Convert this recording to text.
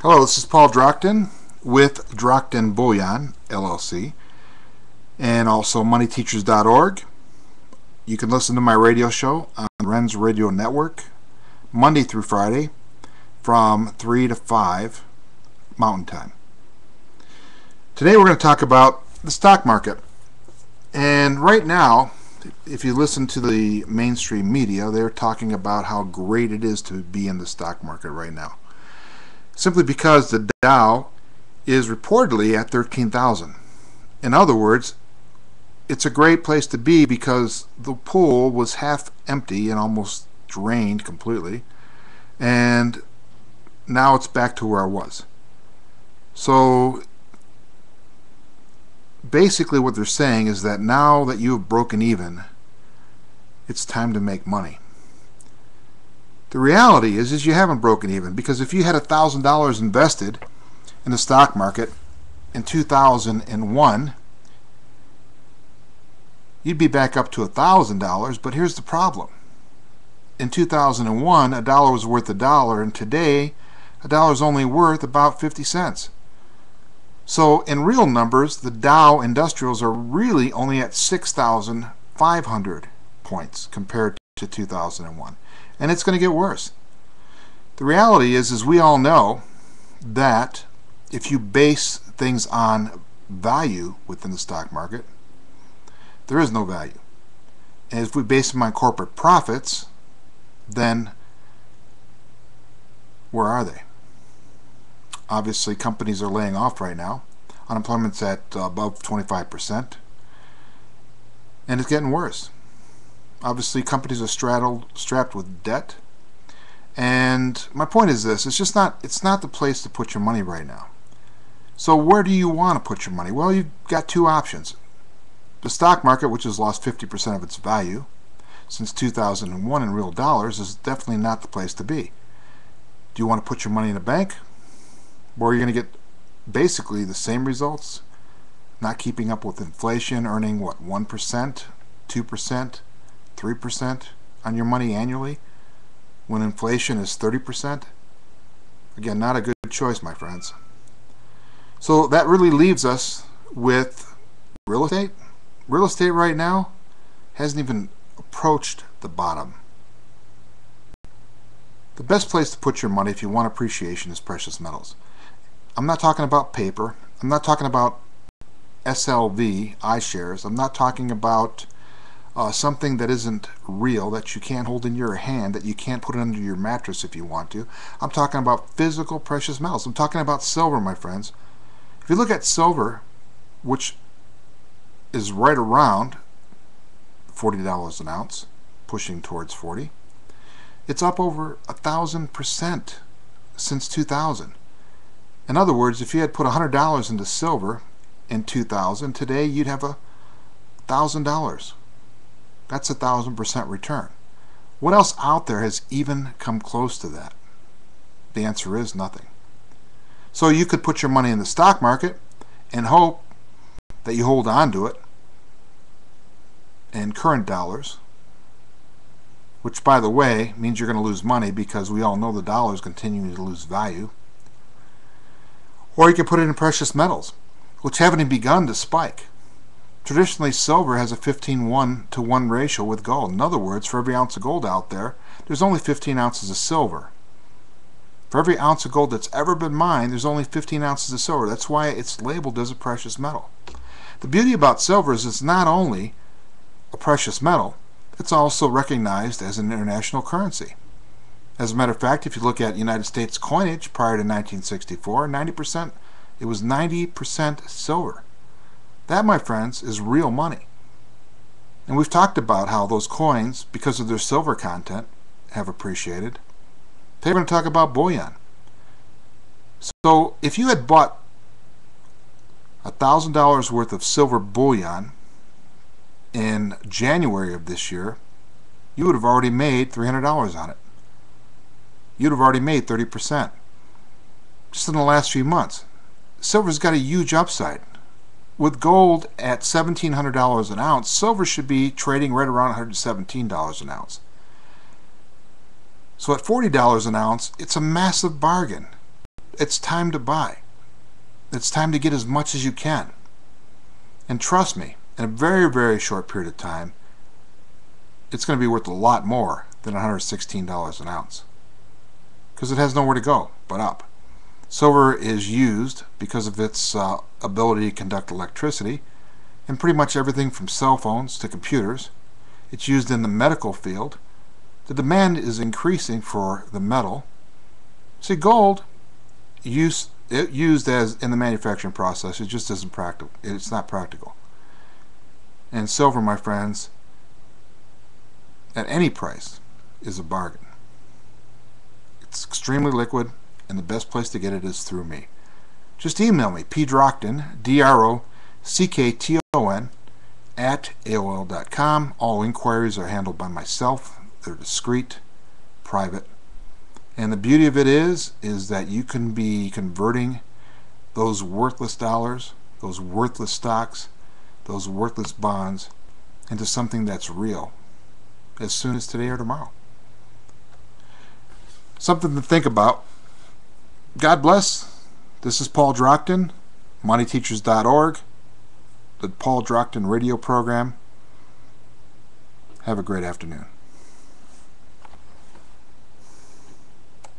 Hello, this is Paul Drockton with Drockton Bullion, LLC, and also moneyteachers.org. You can listen to my radio show on Ren's Radio Network Monday through Friday from 3 to 5 Mountain Time. Today we're going to talk about the stock market. And right now, if you listen to the mainstream media, they're talking about how great it is to be in the stock market right now. Simply because the Dow is reportedly at 13,000. In other words, it's a great place to be because the pool was half empty and almost drained completely, and now it's back to where it was. So basically what they're saying is that now that you have broken even, it's time to make money. The reality is you haven't broken even, because if you had $1,000 invested in the stock market in 2001, you'd be back up to $1,000. But here's the problem: in 2001, a dollar was worth $1, and today a dollar is only worth about 50 cents. So in real numbers, the Dow Industrials are really only at 6,500 points compared to 2001. And it's going to get worse. The reality is we all know that if you base things on value within the stock market, there is no value. And if we base them on corporate profits, then where are they? Obviously, companies are laying off right now. Unemployment's at above 25%. And it's getting worse. Obviously, companies are strapped with debt. And my point is this: it's not the place to put your money right now. So where do you want to put your money? Well, you've got two options. The stock market, which has lost 50% of its value since 2001 in real dollars, is definitely not the place to be. Do you want to put your money in a bank, where you're going to get basically the same results, not keeping up with inflation, earning what, 1%, 2%, 3% on your money annually, when inflation is 30%? Again, not a good choice, my friends. So that really leaves us with real estate. Real estate right now hasn't even approached the bottom. The best place to put your money if you want appreciation is precious metals. I'm not talking about paper. I'm not talking about SLV iShares. I'm not talking about something that isn't real, that you can't hold in your hand, that you can't put under your mattress if you want to. I'm talking about physical precious metals. I'm talking about silver, my friends. If you look at silver, which is right around $40 an ounce, pushing towards 40, it's up over 1,000% since 2000. In other words, if you had put $100 into silver in 2000, today you'd have $1,000. That's 1,000% return. What else out there has even come close to that? The answer is nothing. So you could put your money in the stock market and hope that you hold on to it in current dollars, which, by the way, means you're going to lose money, because we all know the dollar is continuing to lose value. Or you can put it in precious metals, which haven't even begun to spike. Traditionally, silver has a 15:1 ratio with gold. In other words, for every ounce of gold out there, there's only 15 ounces of silver. For every ounce of gold that's ever been mined, there's only 15 ounces of silver. That's why it's labeled as a precious metal. The beauty about silver is it's not only a precious metal, it's also recognized as an international currency. As a matter of fact, if you look at United States coinage prior to 1964, it was 90% silver. That, my friends, is real money. And we've talked about how those coins, because of their silver content, have appreciated. Today we're going to talk about bullion. So if you had bought $1,000 worth of silver bullion in January of this year, you would have already made $300 on it. You'd have already made 30% just in the last few months. Silver's got a huge upside. With gold at $1,700 an ounce, silver should be trading right around $117 an ounce. So at $40 an ounce, it's a massive bargain. it's time to buy. It's time to get as much as you can. And trust me, in a very, very short period of time, it's going to be worth a lot more than $116 an ounce. Because it has nowhere to go but up. Silver is used because of its ability to conduct electricity in pretty much everything from cell phones to computers. It's used in the medical field. The demand is increasing for the metal. See, gold, used as in the manufacturing process, it just isn't practical. It's not practical. And silver, my friends, at any price, is a bargain. It's extremely liquid, and the best place to get it is through me. Just email me, pdrockton, D-R-O-C-K-T-O-N, at AOL.com. All inquiries are handled by myself. They're discreet, private. And the beauty of it is that you can be converting those worthless dollars, those worthless stocks, those worthless bonds into something that's real as soon as today or tomorrow. Something to think about. God bless. This is Paul Drockton, moneyteachers.org, the Paul Drockton radio program. Have a great afternoon.